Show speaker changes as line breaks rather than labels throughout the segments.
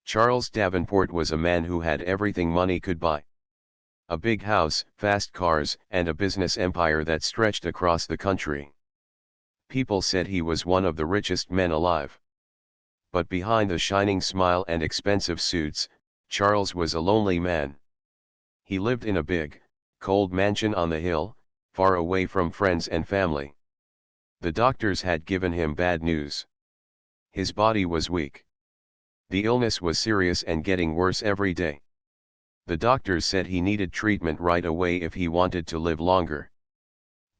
Charles Davenport was a man who had everything money could buy. A big house, fast cars, and a business empire that stretched across the country. People said he was one of the richest men alive. But behind the shining smile and expensive suits, Charles was a lonely man. He lived in a big, cold mansion on the hill, far away from friends and family. The doctors had given him bad news. His body was weak. The illness was serious and getting worse every day. The doctors said he needed treatment right away if he wanted to live longer.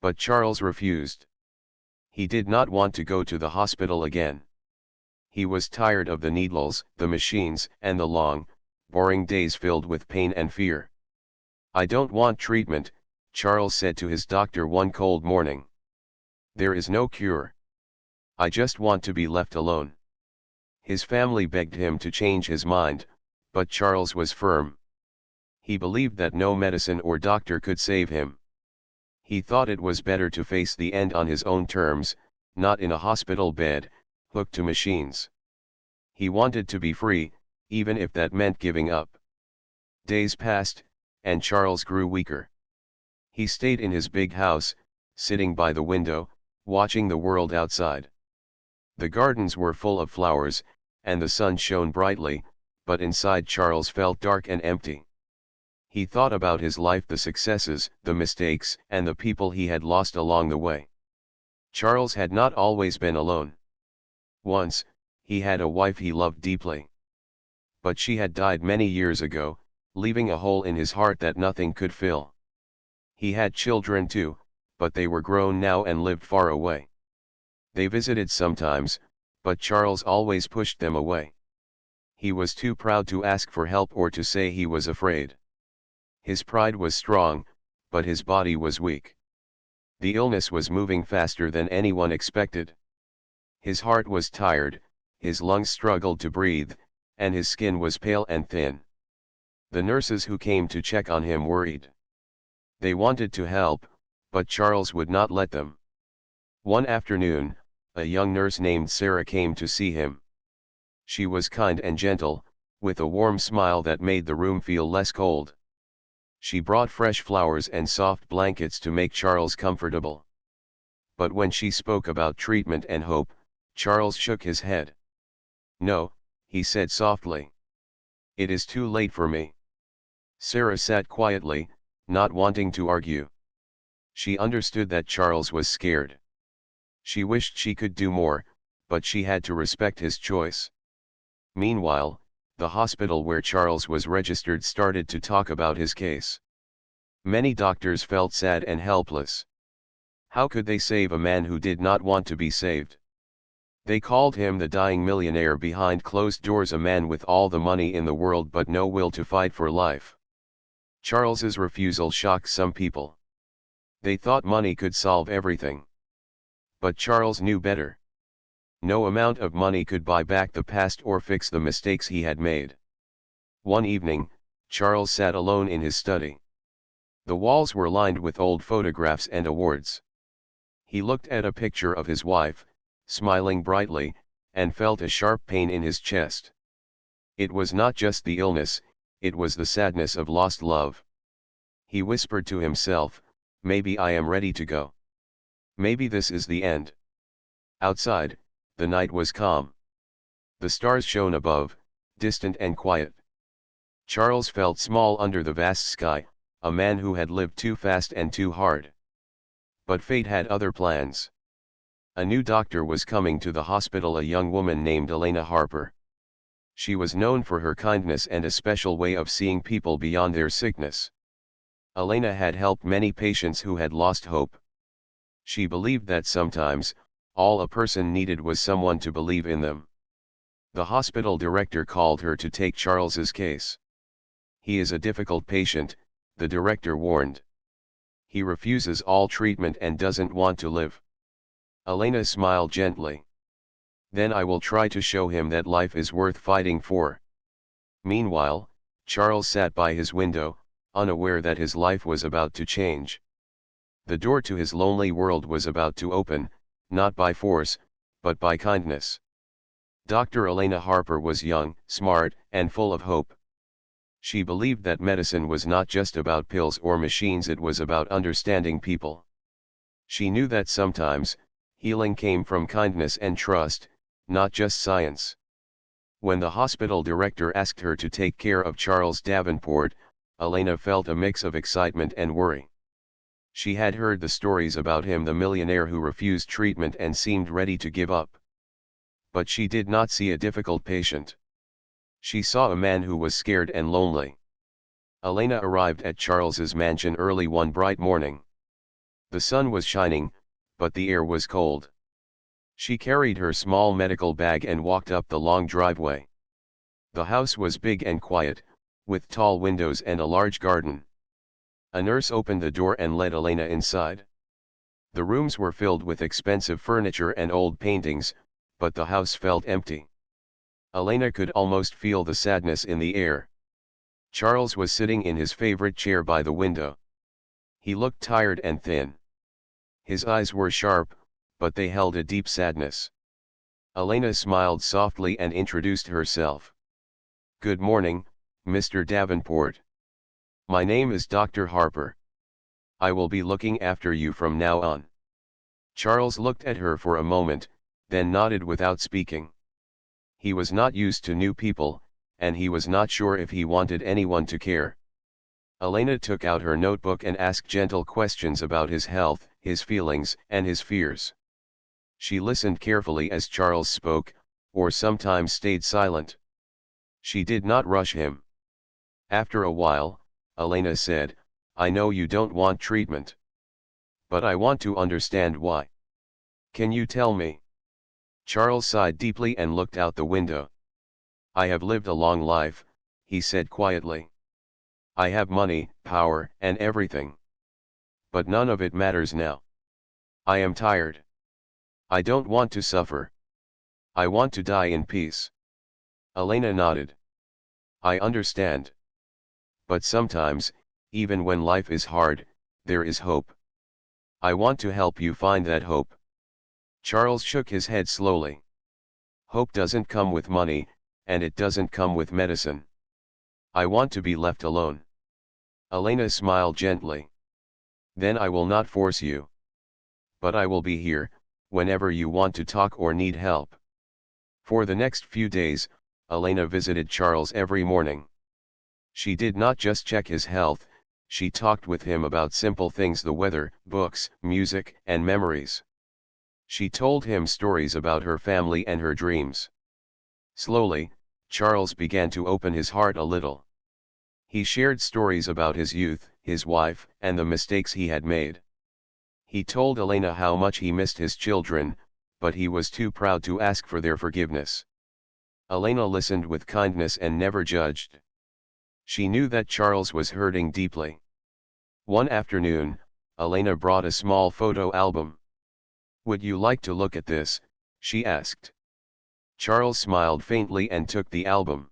But Charles refused. He did not want to go to the hospital again. He was tired of the needles, the machines, and the long, boring days filled with pain and fear. "I don't want treatment," Charles said to his doctor one cold morning. "There is no cure. I just want to be left alone." His family begged him to change his mind, but Charles was firm. He believed that no medicine or doctor could save him. He thought it was better to face the end on his own terms, not in a hospital bed, hooked to machines. He wanted to be free, even if that meant giving up. Days passed, and Charles grew weaker. He stayed in his big house, sitting by the window, watching the world outside. The gardens were full of flowers, and the sun shone brightly, but inside Charles felt dark and empty. He thought about his life, the successes, the mistakes, and the people he had lost along the way. Charles had not always been alone. Once, he had a wife he loved deeply. But she had died many years ago, leaving a hole in his heart that nothing could fill. He had children too, but they were grown now and lived far away. They visited sometimes, but Charles always pushed them away. He was too proud to ask for help or to say he was afraid. His pride was strong, but his body was weak. The illness was moving faster than anyone expected. His heart was tired, his lungs struggled to breathe, and his skin was pale and thin. The nurses who came to check on him worried. They wanted to help, but Charles would not let them. One afternoon, a young nurse named Sarah came to see him. She was kind and gentle, with a warm smile that made the room feel less cold. She brought fresh flowers and soft blankets to make Charles comfortable. But when she spoke about treatment and hope, Charles shook his head. "No," he said softly. "It is too late for me." Sarah sat quietly, not wanting to argue. She understood that Charles was scared. She wished she could do more, but she had to respect his choice. Meanwhile, the hospital where Charles was registered started to talk about his case. Many doctors felt sad and helpless. How could they save a man who did not want to be saved? They called him the dying millionaire behind closed doors, a man with all the money in the world but no will to fight for life. Charles's refusal shocked some people. They thought money could solve everything. But Charles knew better. No amount of money could buy back the past or fix the mistakes he had made. One evening, Charles sat alone in his study. The walls were lined with old photographs and awards. He looked at a picture of his wife, smiling brightly, and felt a sharp pain in his chest. It was not just the illness, it was the sadness of lost love. He whispered to himself, "Maybe I am ready to go. Maybe this is the end." Outside, the night was calm. The stars shone above, distant and quiet. Charles felt small under the vast sky, a man who had lived too fast and too hard. But fate had other plans. A new doctor was coming to the hospital, a young woman named Elena Harper. She was known for her kindness and a special way of seeing people beyond their sickness. Elena had helped many patients who had lost hope. She believed that sometimes, all a person needed was someone to believe in them. The hospital director called her to take Charles's case. "He is a difficult patient," the director warned. "He refuses all treatment and doesn't want to live." Elena smiled gently. "Then I will try to show him that life is worth fighting for." Meanwhile, Charles sat by his window, unaware that his life was about to change. The door to his lonely world was about to open, not by force, but by kindness. Dr. Elena Harper was young, smart, and full of hope. She believed that medicine was not just about pills or machines, it was about understanding people. She knew that sometimes, healing came from kindness and trust, not just science. When the hospital director asked her to take care of Charles Davenport, Elena felt a mix of excitement and worry. She had heard the stories about him, the millionaire who refused treatment and seemed ready to give up. But she did not see a difficult patient. She saw a man who was scared and lonely. Elena arrived at Charles's mansion early one bright morning. The sun was shining, but the air was cold. She carried her small medical bag and walked up the long driveway. The house was big and quiet, with tall windows and a large garden. A nurse opened the door and led Elena inside. The rooms were filled with expensive furniture and old paintings, but the house felt empty. Elena could almost feel the sadness in the air. Charles was sitting in his favorite chair by the window. He looked tired and thin. His eyes were sharp, but they held a deep sadness. Elena smiled softly and introduced herself. "Good morning, Mr. Davenport. My name is Dr. Harper. I will be looking after you from now on." Charles looked at her for a moment, then nodded without speaking. He was not used to new people, and he was not sure if he wanted anyone to care. Elena took out her notebook and asked gentle questions about his health, his feelings, and his fears. She listened carefully as Charles spoke, or sometimes stayed silent. She did not rush him. After a while, Elena said, "I know you don't want treatment. But I want to understand why. Can you tell me?" Charles sighed deeply and looked out the window. "I have lived a long life," he said quietly. "I have money, power, and everything. But none of it matters now. I am tired. I don't want to suffer. I want to die in peace." Elena nodded. "I understand. But sometimes, even when life is hard, there is hope. I want to help you find that hope." Charles shook his head slowly. "Hope doesn't come with money, and it doesn't come with medicine. I want to be left alone." Elena smiled gently. "Then I will not force you. But I will be here, whenever you want to talk or need help." For the next few days, Elena visited Charles every morning. She did not just check his health, she talked with him about simple things: the weather, books, music, and memories. She told him stories about her family and her dreams. Slowly, Charles began to open his heart a little. He shared stories about his youth, his wife, and the mistakes he had made. He told Elena how much he missed his children, but he was too proud to ask for their forgiveness. Elena listened with kindness and never judged. She knew that Charles was hurting deeply. One afternoon, Elena brought a small photo album. "Would you like to look at this?" she asked. Charles smiled faintly and took the album.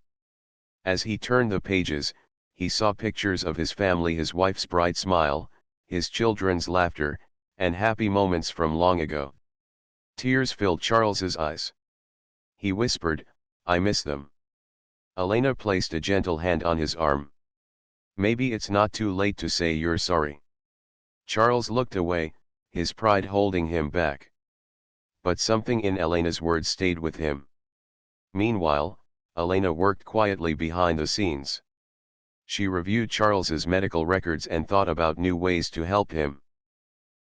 As he turned the pages, he saw pictures of his family, his wife's bright smile, his children's laughter, and happy moments from long ago. Tears filled Charles's eyes. He whispered, "I miss them." Elena placed a gentle hand on his arm. "Maybe it's not too late to say you're sorry." Charles looked away, his pride holding him back. But something in Elena's words stayed with him. Meanwhile, Elena worked quietly behind the scenes. She reviewed Charles's medical records and thought about new ways to help him.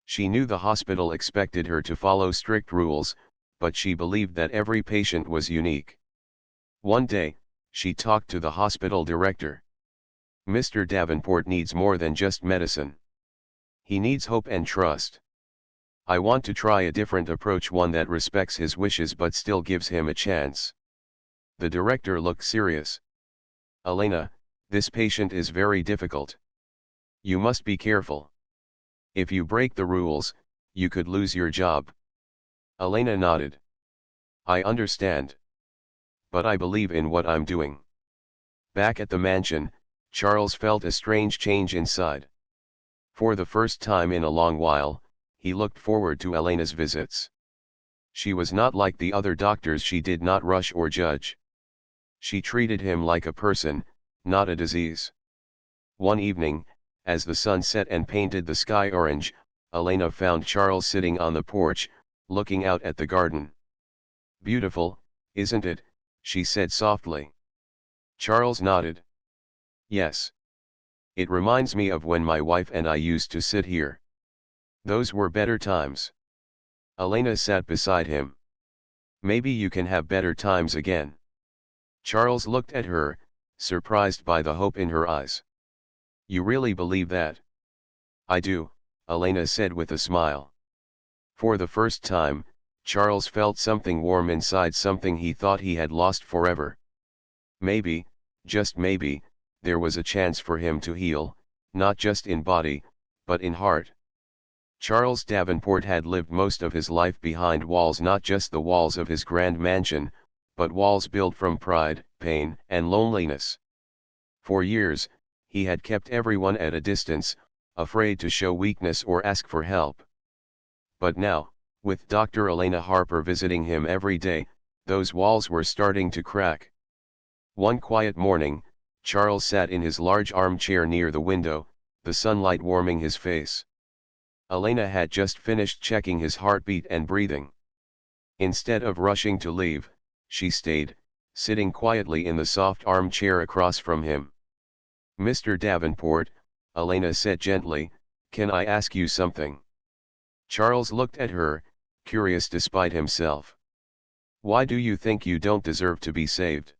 She knew the hospital expected her to follow strict rules, but she believed that every patient was unique. One day, she talked to the hospital director. "Mr. Davenport needs more than just medicine. He needs hope and trust. I want to try a different approach, one that respects his wishes but still gives him a chance." The director looked serious. "Elena, this patient is very difficult. You must be careful. If you break the rules, you could lose your job." Elena nodded. "I understand. But I believe in what I'm doing." Back at the mansion, Charles felt a strange change inside. For the first time in a long while, he looked forward to Elena's visits. She was not like the other doctors. She did not rush or judge. She treated him like a person, not a disease. One evening, as the sun set and painted the sky orange, Elena found Charles sitting on the porch, looking out at the garden. "Beautiful, isn't it?" she said softly. Charles nodded. "Yes. It reminds me of when my wife and I used to sit here. Those were better times." Elena sat beside him. "Maybe you can have better times again." Charles looked at her, surprised by the hope in her eyes. "You really believe that?" "I do," Elena said with a smile. For the first time, Charles felt something warm inside, something he thought he had lost forever. Maybe, just maybe, there was a chance for him to heal, not just in body, but in heart. Charles Davenport had lived most of his life behind walls, not just the walls of his grand mansion, but walls built from pride, pain, and loneliness. For years, he had kept everyone at a distance, afraid to show weakness or ask for help. But now, with Dr. Elena Harper visiting him every day, those walls were starting to crack. One quiet morning, Charles sat in his large armchair near the window, the sunlight warming his face. Elena had just finished checking his heartbeat and breathing. Instead of rushing to leave, she stayed, sitting quietly in the soft armchair across from him. "Mr. Davenport," Elena said gently, "can I ask you something?" Charles looked at her, curious despite himself. "Why do you think you don't deserve to be saved?"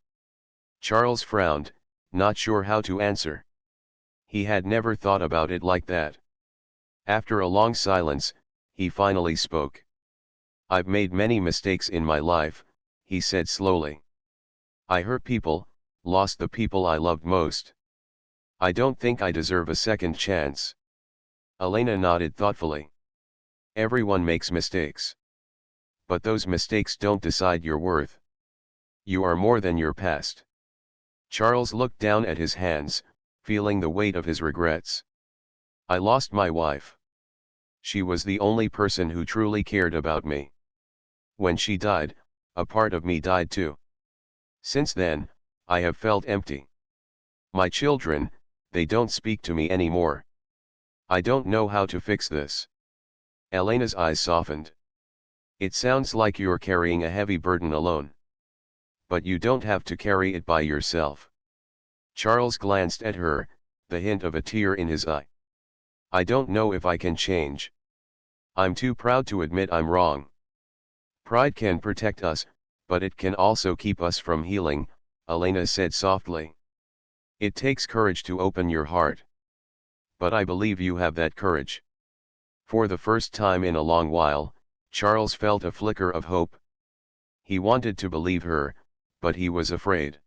Charles frowned, not sure how to answer. He had never thought about it like that. After a long silence, he finally spoke. "I've made many mistakes in my life," he said slowly. "I hurt people, lost the people I loved most. I don't think I deserve a second chance." Elena nodded thoughtfully. "Everyone makes mistakes. But those mistakes don't decide your worth. You are more than your past." Charles looked down at his hands, feeling the weight of his regrets. "I lost my wife. She was the only person who truly cared about me. When she died, a part of me died too. Since then, I have felt empty. My children, they don't speak to me anymore. I don't know how to fix this." Elena's eyes softened. "It sounds like you're carrying a heavy burden alone. But you don't have to carry it by yourself." Charles glanced at her, the hint of a tear in his eye. "I don't know if I can change. I'm too proud to admit I'm wrong. Pride can protect us, but it can also keep us from healing," Elena said softly. "It takes courage to open your heart. But I believe you have that courage." For the first time in a long while, Charles felt a flicker of hope. He wanted to believe her, but he was afraid.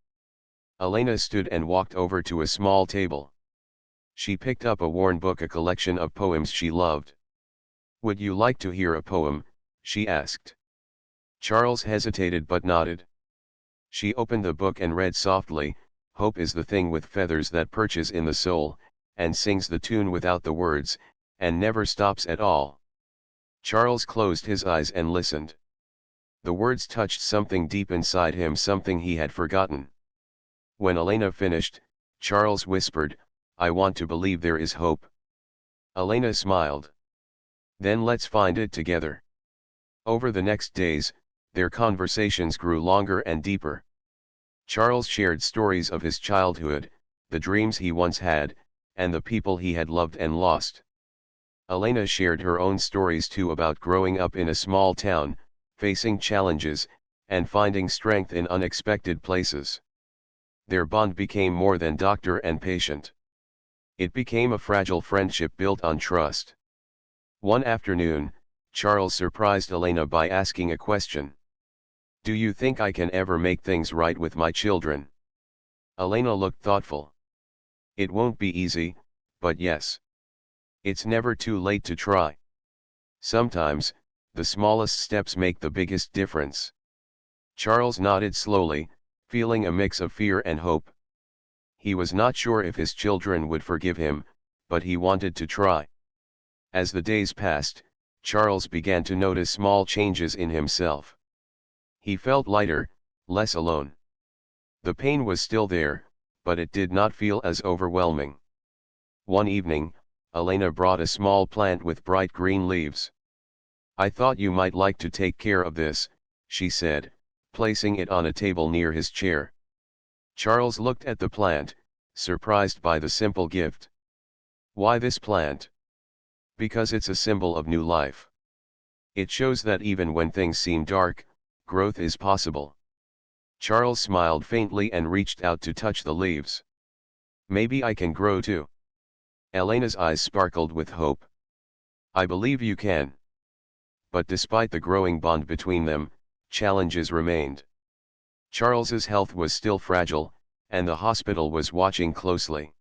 Elena stood and walked over to a small table. She picked up a worn book, a collection of poems she loved. "Would you like to hear a poem?" she asked. Charles hesitated but nodded. She opened the book and read softly, "Hope is the thing with feathers that perches in the soul, and sings the tune without the words, and never stops at all." Charles closed his eyes and listened. The words touched something deep inside him, something he had forgotten. When Elena finished, Charles whispered, "I want to believe there is hope." Elena smiled. "Then let's find it together." Over the next days, their conversations grew longer and deeper. Charles shared stories of his childhood, the dreams he once had, and the people he had loved and lost. Elena shared her own stories too, about growing up in a small town, facing challenges, and finding strength in unexpected places. Their bond became more than doctor and patient. It became a fragile friendship built on trust. One afternoon, Charles surprised Elena by asking a question. "Do you think I can ever make things right with my children?" Elena looked thoughtful. "It won't be easy, but yes. It's never too late to try. Sometimes, the smallest steps make the biggest difference." Charles nodded slowly, feeling a mix of fear and hope. He was not sure if his children would forgive him, but he wanted to try. As the days passed, Charles began to notice small changes in himself. He felt lighter, less alone. The pain was still there, but it did not feel as overwhelming. One evening, Elena brought a small plant with bright green leaves. "I thought you might like to take care of this," she said, placing it on a table near his chair. Charles looked at the plant, surprised by the simple gift. "Why this plant?" "Because it's a symbol of new life. It shows that even when things seem dark, growth is possible." Charles smiled faintly and reached out to touch the leaves. "Maybe I can grow too." Elena's eyes sparkled with hope. "I believe you can." But despite the growing bond between them, challenges remained. Charles's health was still fragile, and the hospital was watching closely.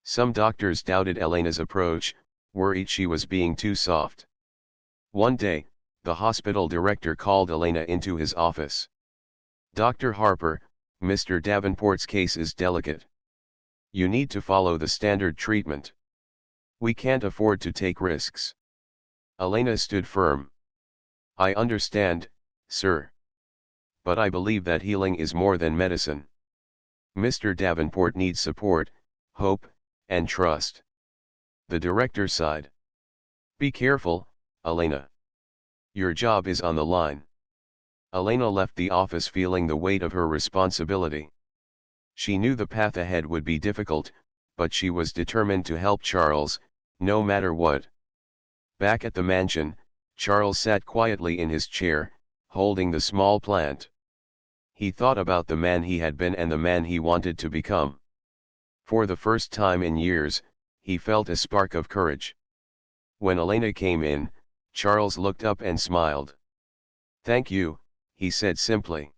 Some doctors doubted Elena's approach, worried she was being too soft. One day, the hospital director called Elena into his office. "Dr. Harper, Mr. Davenport's case is delicate. You need to follow the standard treatment. We can't afford to take risks." Elena stood firm. "I understand, sir. But I believe that healing is more than medicine. Mr. Davenport needs support, hope, and trust." The director sighed. "Be careful, Elena. Your job is on the line." Elena left the office feeling the weight of her responsibility. She knew the path ahead would be difficult, but she was determined to help Charles, no matter what. Back at the mansion, Charles sat quietly in his chair, holding the small plant. He thought about the man he had been and the man he wanted to become. For the first time in years, he felt a spark of courage. When Elena came in, Charles looked up and smiled. "Thank you," he said simply.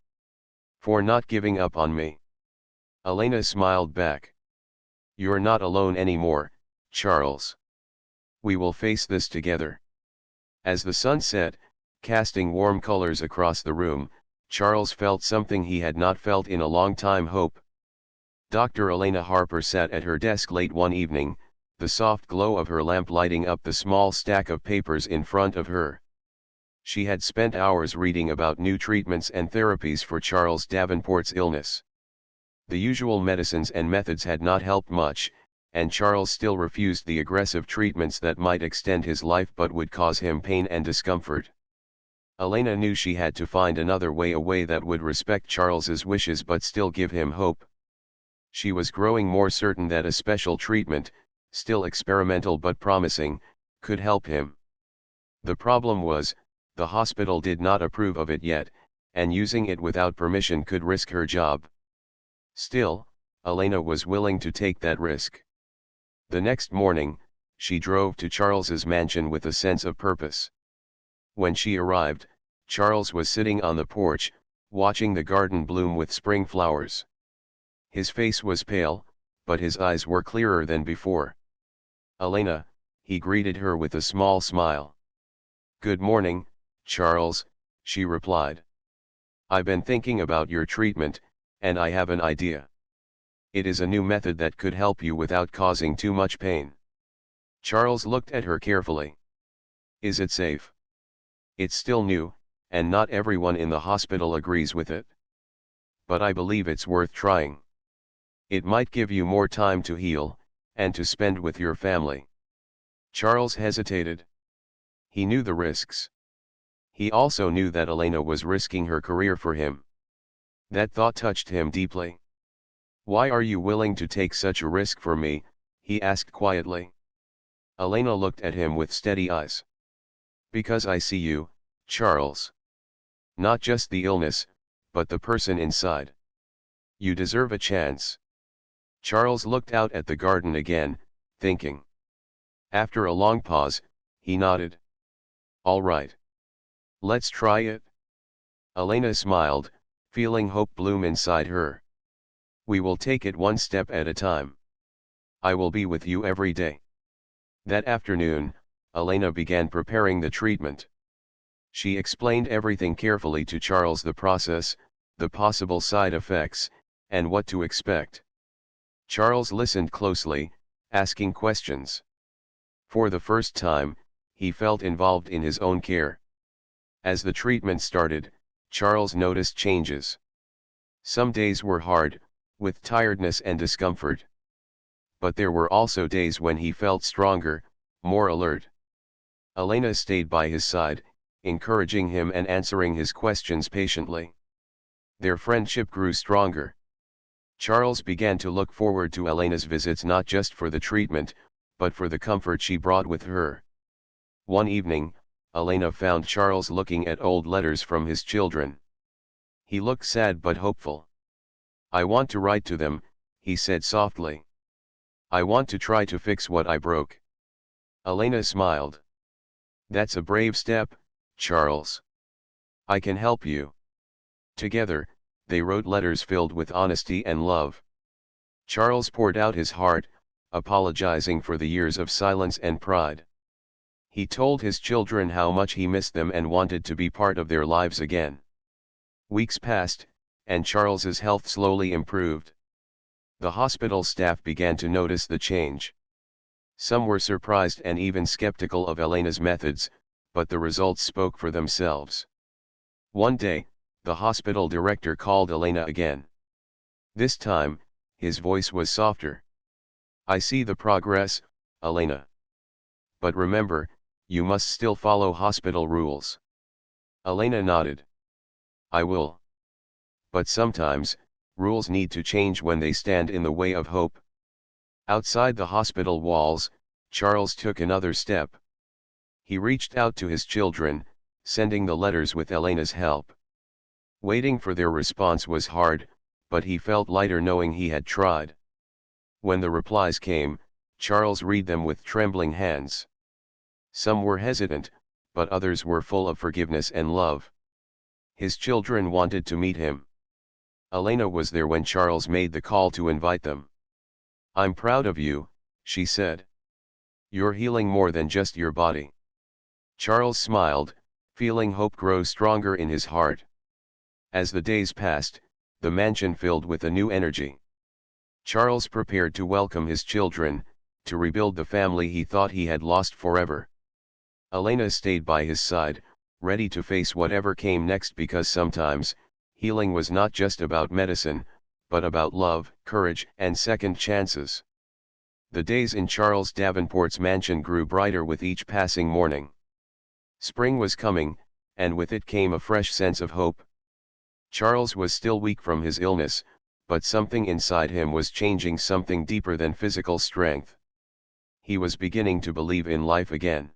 "For not giving up on me." Elena smiled back. "You're not alone anymore, Charles. We will face this together." As the sun set, casting warm colors across the room, Charles felt something he had not felt in a long time: hope. Dr. Elena Harper sat at her desk late one evening, the soft glow of her lamp lighting up the small stack of papers in front of her. She had spent hours reading about new treatments and therapies for Charles Davenport's illness. The usual medicines and methods had not helped much, and Charles still refused the aggressive treatments that might extend his life but would cause him pain and discomfort. Elena knew she had to find another way, a way that would respect Charles's wishes but still give him hope. She was growing more certain that a special treatment, still experimental but promising, could help him. The problem was, the hospital did not approve of it yet, and using it without permission could risk her job. Still, Elena was willing to take that risk. The next morning, she drove to Charles's mansion with a sense of purpose. When she arrived, Charles was sitting on the porch, watching the garden bloom with spring flowers. His face was pale, but his eyes were clearer than before. "Elena," he greeted her with a small smile. "Good morning, Charles," she replied. "I've been thinking about your treatment, and I have an idea. It is a new method that could help you without causing too much pain." Charles looked at her carefully. "Is it safe?" "It's still new, and not everyone in the hospital agrees with it. But I believe it's worth trying. It might give you more time to heal, and to spend with your family." Charles hesitated. He knew the risks. He also knew that Elena was risking her career for him. That thought touched him deeply. "Why are you willing to take such a risk for me?" he asked quietly. Elena looked at him with steady eyes. "Because I see you, Charles. Not just the illness, but the person inside. You deserve a chance." Charles looked out at the garden again, thinking. After a long pause, he nodded. "All right. Let's try it." Elena smiled, feeling hope bloom inside her. "We will take it one step at a time. I will be with you every day." That afternoon, Elena began preparing the treatment. She explained everything carefully to Charles: the process, the possible side effects, and what to expect. Charles listened closely, asking questions. For the first time, he felt involved in his own care. As the treatment started, Charles noticed changes. Some days were hard, with tiredness and discomfort. But there were also days when he felt stronger, more alert. Elena stayed by his side, encouraging him and answering his questions patiently. Their friendship grew stronger. Charles began to look forward to Elena's visits not just for the treatment, but for the comfort she brought with her. One evening, Elena found Charles looking at old letters from his children. He looked sad but hopeful. "I want to write to them," he said softly. "I want to try to fix what I broke." Elena smiled. "That's a brave step, Charles. I can help you." Together, they wrote letters filled with honesty and love. Charles poured out his heart, apologizing for the years of silence and pride. He told his children how much he missed them and wanted to be part of their lives again. Weeks passed, and Charles's health slowly improved. The hospital staff began to notice the change. Some were surprised and even skeptical of Elena's methods, but the results spoke for themselves. One day, the hospital director called Elena again. This time, his voice was softer. "I see the progress, Elena. But remember, you must still follow hospital rules." Elena nodded. "I will. But sometimes, rules need to change when they stand in the way of hope." Outside the hospital walls, Charles took another step. He reached out to his children, sending the letters with Elena's help. Waiting for their response was hard, but he felt lighter knowing he had tried. When the replies came, Charles read them with trembling hands. Some were hesitant, but others were full of forgiveness and love. His children wanted to meet him. Elena was there when Charles made the call to invite them. "I'm proud of you," she said. "You're healing more than just your body." Charles smiled, feeling hope grow stronger in his heart. As the days passed, the mansion filled with a new energy. Charles prepared to welcome his children, to rebuild the family he thought he had lost forever. Elena stayed by his side, ready to face whatever came next because sometimes, healing was not just about medicine, but about love, courage, and second chances. The days in Charles Davenport's mansion grew brighter with each passing morning. Spring was coming, and with it came a fresh sense of hope. Charles was still weak from his illness, but something inside him was changing, something deeper than physical strength. He was beginning to believe in life again.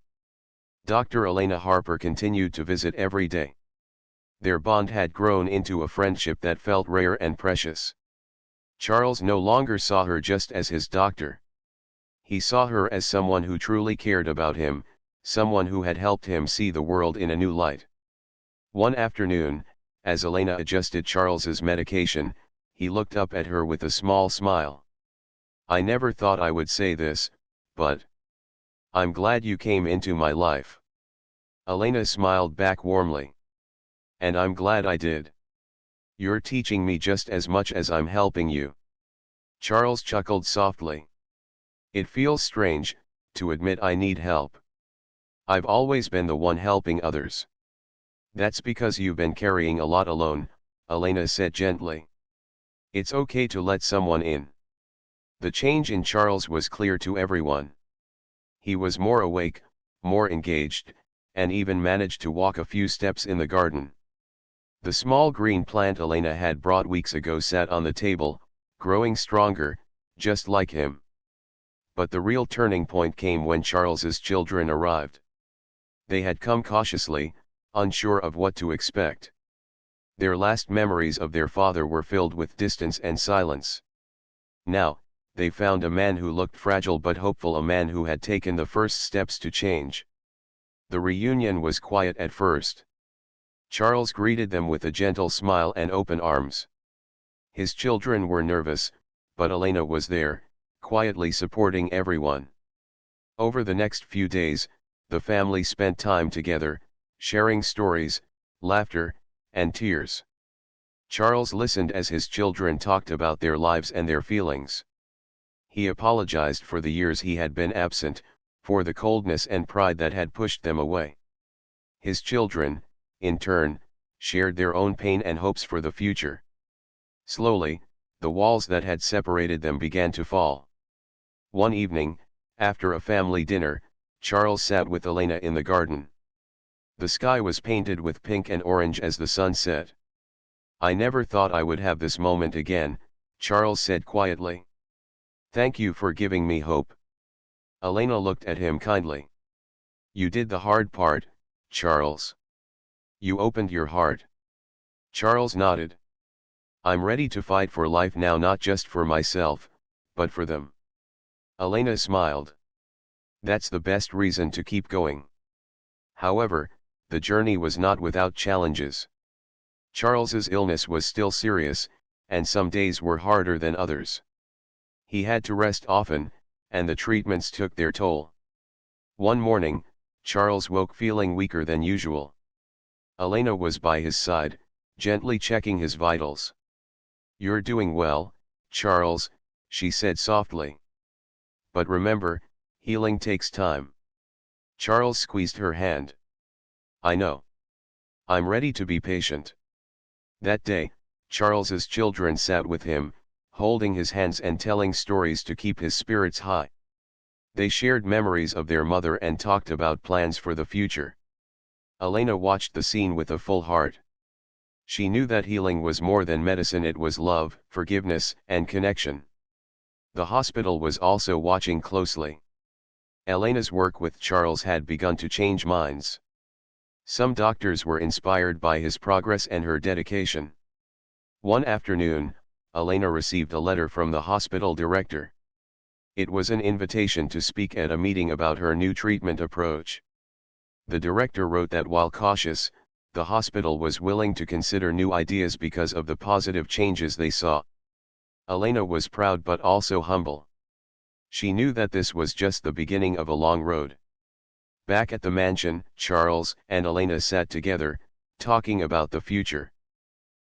Dr. Elena Harper continued to visit every day. Their bond had grown into a friendship that felt rare and precious. Charles no longer saw her just as his doctor. He saw her as someone who truly cared about him, someone who had helped him see the world in a new light. One afternoon, as Elena adjusted Charles's medication, he looked up at her with a small smile. "I never thought I would say this, but I'm glad you came into my life." Elena smiled back warmly. "And I'm glad I did. You're teaching me just as much as I'm helping you." Charles chuckled softly. "It feels strange, to admit I need help. I've always been the one helping others." "That's because you've been carrying a lot alone," Elena said gently. "It's okay to let someone in." The change in Charles was clear to everyone. He was more awake, more engaged, and even managed to walk a few steps in the garden. The small green plant Elena had brought weeks ago sat on the table, growing stronger, just like him. But the real turning point came when Charles's children arrived. They had come cautiously, unsure of what to expect. Their last memories of their father were filled with distance and silence. Now, they found a man who looked fragile but hopeful, a man who had taken the first steps to change. The reunion was quiet at first. Charles greeted them with a gentle smile and open arms. His children were nervous, but Elena was there, quietly supporting everyone. Over the next few days, the family spent time together, sharing stories, laughter, and tears. Charles listened as his children talked about their lives and their feelings. He apologized for the years he had been absent, for the coldness and pride that had pushed them away. His children, in turn, shared their own pain and hopes for the future. Slowly, the walls that had separated them began to fall. One evening, after a family dinner, Charles sat with Elena in the garden. The sky was painted with pink and orange as the sun set. "I never thought I would have this moment again," Charles said quietly. "Thank you for giving me hope." Elena looked at him kindly. "You did the hard part, Charles. You opened your heart." Charles nodded. "I'm ready to fight for life now, not just for myself, but for them." Elena smiled. "That's the best reason to keep going." However, the journey was not without challenges. Charles's illness was still serious, and some days were harder than others. He had to rest often, and the treatments took their toll. One morning, Charles woke feeling weaker than usual. Elena was by his side, gently checking his vitals. "You're doing well, Charles," she said softly. "But remember, healing takes time." Charles squeezed her hand. "I know. I'm ready to be patient." That day, Charles's children sat with him, holding his hands and telling stories to keep his spirits high. They shared memories of their mother and talked about plans for the future. Elena watched the scene with a full heart. She knew that healing was more than medicine, it was love, forgiveness, and connection. The hospital was also watching closely. Elena's work with Charles had begun to change minds. Some doctors were inspired by his progress and her dedication. One afternoon, Elena received a letter from the hospital director. It was an invitation to speak at a meeting about her new treatment approach. The director wrote that while cautious, the hospital was willing to consider new ideas because of the positive changes they saw. Elena was proud but also humble. She knew that this was just the beginning of a long road. Back at the mansion, Charles and Elena sat together, talking about the future.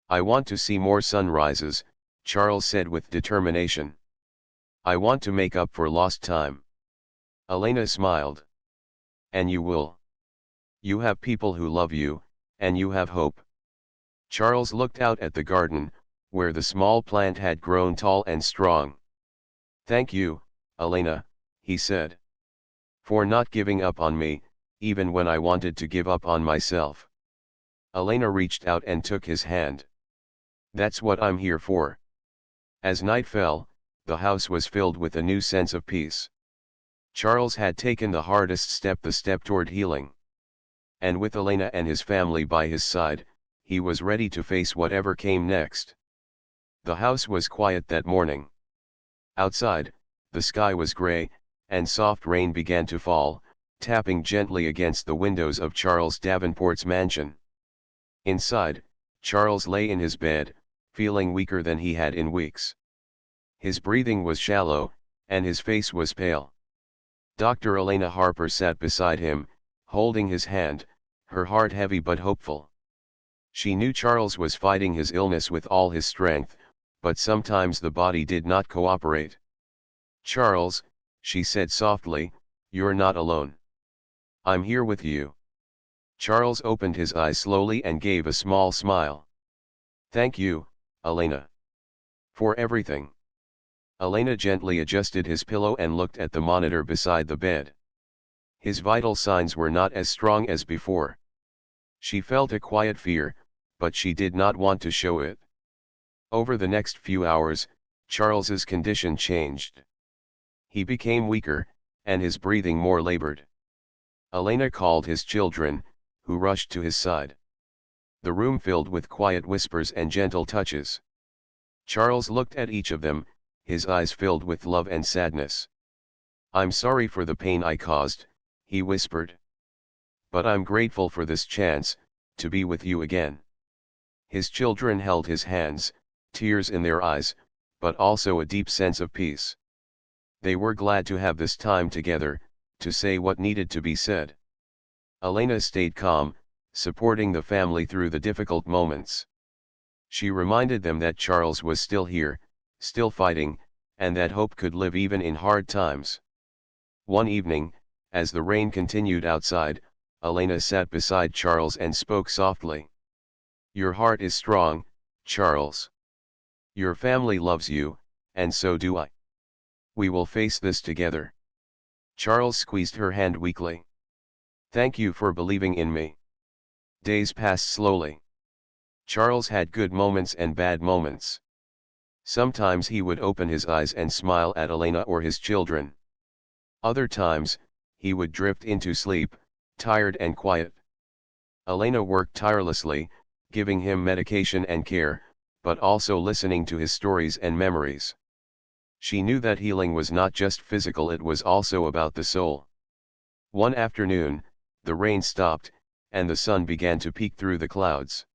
"I want to see more sunrises," Charles said with determination. "I want to make up for lost time." Elena smiled. "And you will. You have people who love you, and you have hope." Charles looked out at the garden, where the small plant had grown tall and strong. "Thank you, Elena," he said, "for not giving up on me, even when I wanted to give up on myself." Elena reached out and took his hand. "That's what I'm here for." As night fell, the house was filled with a new sense of peace. Charles had taken the hardest step, the step toward healing. And with Elena and his family by his side, he was ready to face whatever came next. The house was quiet that morning. Outside, the sky was gray, and soft rain began to fall, tapping gently against the windows of Charles Davenport's mansion. Inside, Charles lay in his bed, feeling weaker than he had in weeks. His breathing was shallow, and his face was pale. Dr. Elena Harper sat beside him, holding his hand, her heart heavy but hopeful. She knew Charles was fighting his illness with all his strength, but sometimes the body did not cooperate. "Charles," she said softly, "you're not alone. I'm here with you." Charles opened his eyes slowly and gave a small smile. "Thank you, Elena. For everything." Elena gently adjusted his pillow and looked at the monitor beside the bed. His vital signs were not as strong as before. She felt a quiet fear, but she did not want to show it. Over the next few hours, Charles's condition changed. He became weaker, and his breathing more labored. Elena called his children, who rushed to his side. The room filled with quiet whispers and gentle touches. Charles looked at each of them, his eyes filled with love and sadness. "I'm sorry for the pain I caused," he whispered. "But I'm grateful for this chance, to be with you again." His children held his hands, tears in their eyes, but also a deep sense of peace. They were glad to have this time together, to say what needed to be said. Elena stayed calm, supporting the family through the difficult moments. She reminded them that Charles was still here, still fighting, and that hope could live even in hard times. One evening, As the rain continued outside, Elena sat beside Charles and spoke softly. Your heart is strong, Charles. Your family loves you, and so do I. We will face this together. Charles squeezed her hand weakly. Thank you for believing in me. Days passed slowly. Charles had good moments and bad moments. Sometimes he would open his eyes and smile at Elena or his children. Other times, he would drift into sleep, tired and quiet. Elena worked tirelessly, giving him medication and care, but also listening to his stories and memories. She knew that healing was not just physical, it was also about the soul. One afternoon, the rain stopped, and the sun began to peek through the clouds.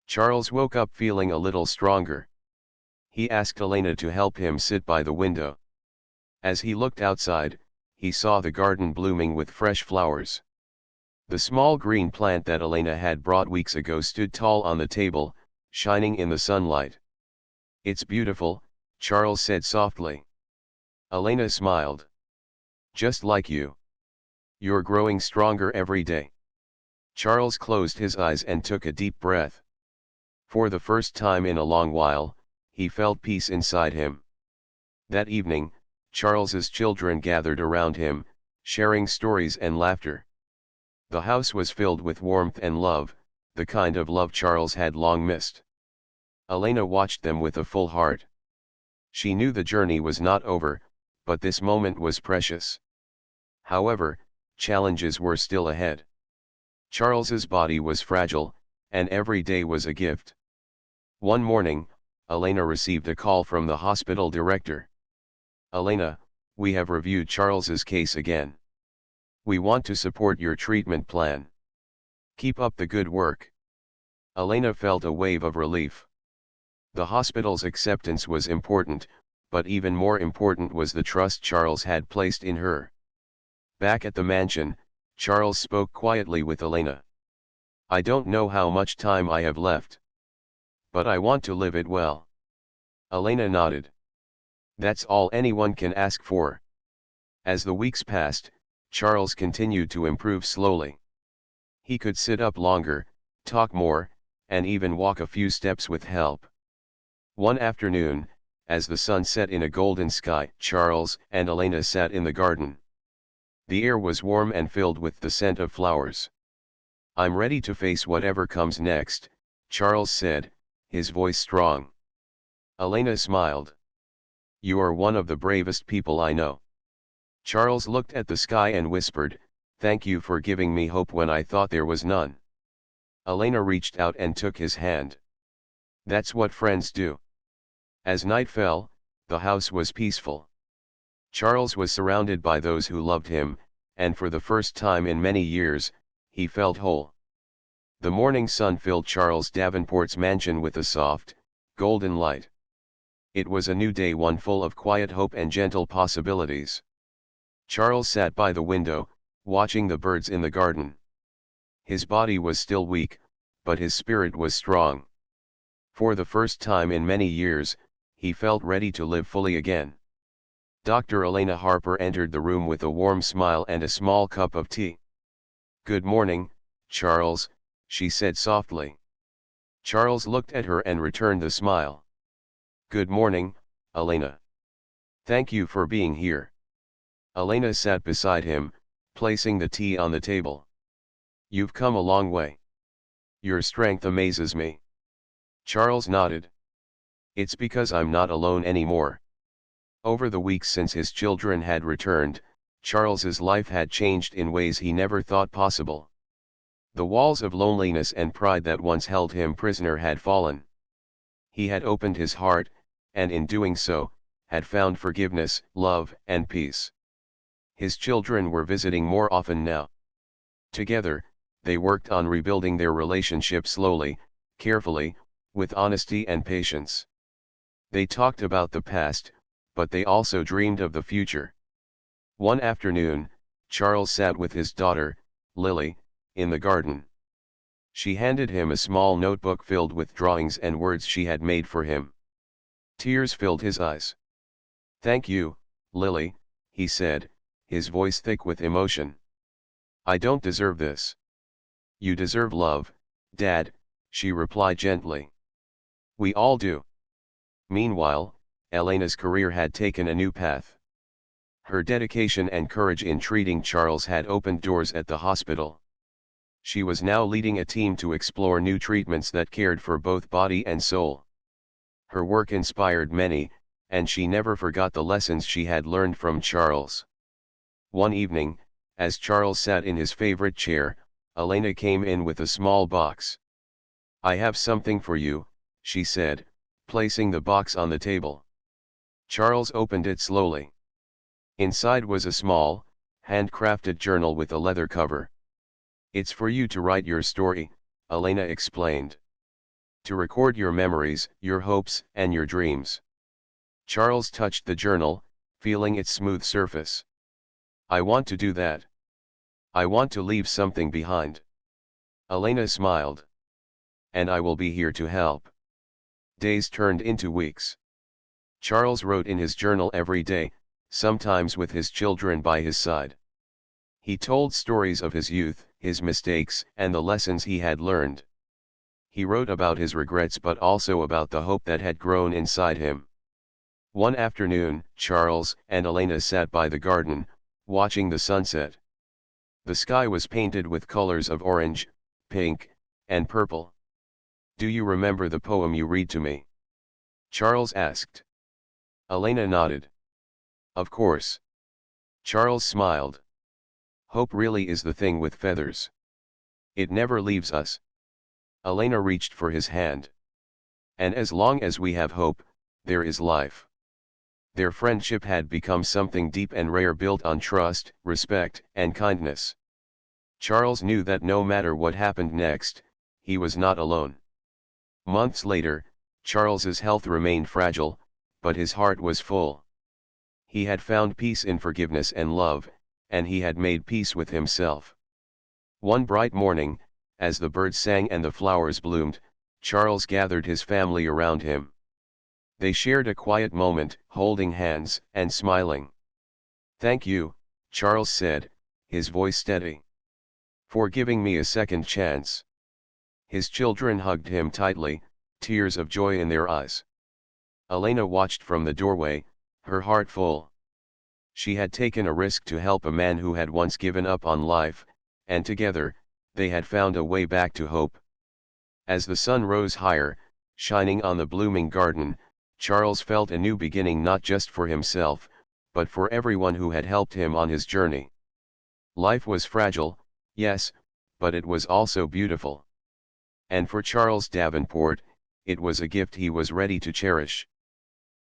Charles woke up feeling a little stronger. He asked Elena to help him sit by the window. As he looked outside, he saw the garden blooming with fresh flowers. The small green plant that Elena had brought weeks ago stood tall on the table, shining in the sunlight. It's beautiful, Charles said softly. Elena smiled. Just like you. You're growing stronger every day. Charles closed his eyes and took a deep breath. For the first time in a long while, he felt peace inside him. That evening, Charles's children gathered around him, sharing stories and laughter. The house was filled with warmth and love, the kind of love Charles had long missed. Elena watched them with a full heart. She knew the journey was not over, but this moment was precious. However, challenges were still ahead. Charles's body was fragile, and every day was a gift. One morning, Elena received a call from the hospital director. Elena, we have reviewed Charles's case again. We want to support your treatment plan. Keep up the good work. Elena felt a wave of relief. The hospital's acceptance was important, but even more important was the trust Charles had placed in her. Back at the mansion, Charles spoke quietly with Elena. I don't know how much time I have left. But I want to live it well. Elena nodded. That's all anyone can ask for. As the weeks passed, Charles continued to improve slowly. He could sit up longer, talk more, and even walk a few steps with help. One afternoon, as the sun set in a golden sky, Charles and Elena sat in the garden. The air was warm and filled with the scent of flowers. I'm ready to face whatever comes next, Charles said, his voice strong. Elena smiled. You are one of the bravest people I know. Charles looked at the sky and whispered, thank you for giving me hope when I thought there was none. Elena reached out and took his hand. That's what friends do. As night fell, the house was peaceful. Charles was surrounded by those who loved him, and for the first time in many years, he felt whole. The morning sun filled Charles Davenport's mansion with a soft, golden light. It was a new day, one full of quiet hope and gentle possibilities. Charles sat by the window, watching the birds in the garden. His body was still weak, but his spirit was strong. For the first time in many years, he felt ready to live fully again. Dr. Elena Harper entered the room with a warm smile and a small cup of tea. Good morning, Charles, she said softly. Charles looked at her and returned the smile. Good morning, Elena. Thank you for being here. Elena sat beside him, placing the tea on the table. You've come a long way. Your strength amazes me. Charles nodded. It's because I'm not alone anymore. Over the weeks since his children had returned, Charles's life had changed in ways he never thought possible. The walls of loneliness and pride that once held him prisoner had fallen. He had opened his heart, and in doing so, had found forgiveness, love, and peace. His children were visiting more often now. Together, they worked on rebuilding their relationship slowly, carefully, with honesty and patience. They talked about the past, but they also dreamed of the future. One afternoon, Charles sat with his daughter, Lily, in the garden. She handed him a small notebook filled with drawings and words she had made for him. Tears filled his eyes. Thank you, Lily, he said, his voice thick with emotion. "I don't deserve this." "You deserve love, Dad," she replied gently. "We all do." Meanwhile, Elena's career had taken a new path. Her dedication and courage in treating Charles had opened doors at the hospital. She was now leading a team to explore new treatments that cared for both body and soul. Her work inspired many, and she never forgot the lessons she had learned from Charles. One evening, as Charles sat in his favorite chair, Elena came in with a small box. "I have something for you," she said, placing the box on the table. Charles opened it slowly. Inside was a small, handcrafted journal with a leather cover. "It's for you to write your story," Elena explained. "To record your memories, your hopes, and your dreams." Charles touched the journal, feeling its smooth surface. "I want to do that. I want to leave something behind." Elena smiled. "And I will be here to help." Days turned into weeks. Charles wrote in his journal every day, sometimes with his children by his side. He told stories of his youth, his mistakes, and the lessons he had learned. He wrote about his regrets but also about the hope that had grown inside him. One afternoon, Charles and Elena sat by the garden, watching the sunset. The sky was painted with colors of orange, pink, and purple. "Do you remember the poem you read to me?" Charles asked. Elena nodded. "Of course." Charles smiled. "Hope really is the thing with feathers. It never leaves us." Elena reached for his hand. "And as long as we have hope, there is life." Their friendship had become something deep and rare, built on trust, respect, and kindness. Charles knew that no matter what happened next, he was not alone. Months later, Charles's health remained fragile, but his heart was full. He had found peace in forgiveness and love, and he had made peace with himself. One bright morning, as the birds sang and the flowers bloomed, Charles gathered his family around him. They shared a quiet moment, holding hands and smiling. "Thank you," Charles said, his voice steady, "for giving me a second chance." His children hugged him tightly, tears of joy in their eyes. Elena watched from the doorway, her heart full. She had taken a risk to help a man who had once given up on life, and together, they had found a way back to hope. As the sun rose higher, shining on the blooming garden, Charles felt a new beginning, not just for himself, but for everyone who had helped him on his journey. Life was fragile, yes, but it was also beautiful. And for Charles Davenport, it was a gift he was ready to cherish.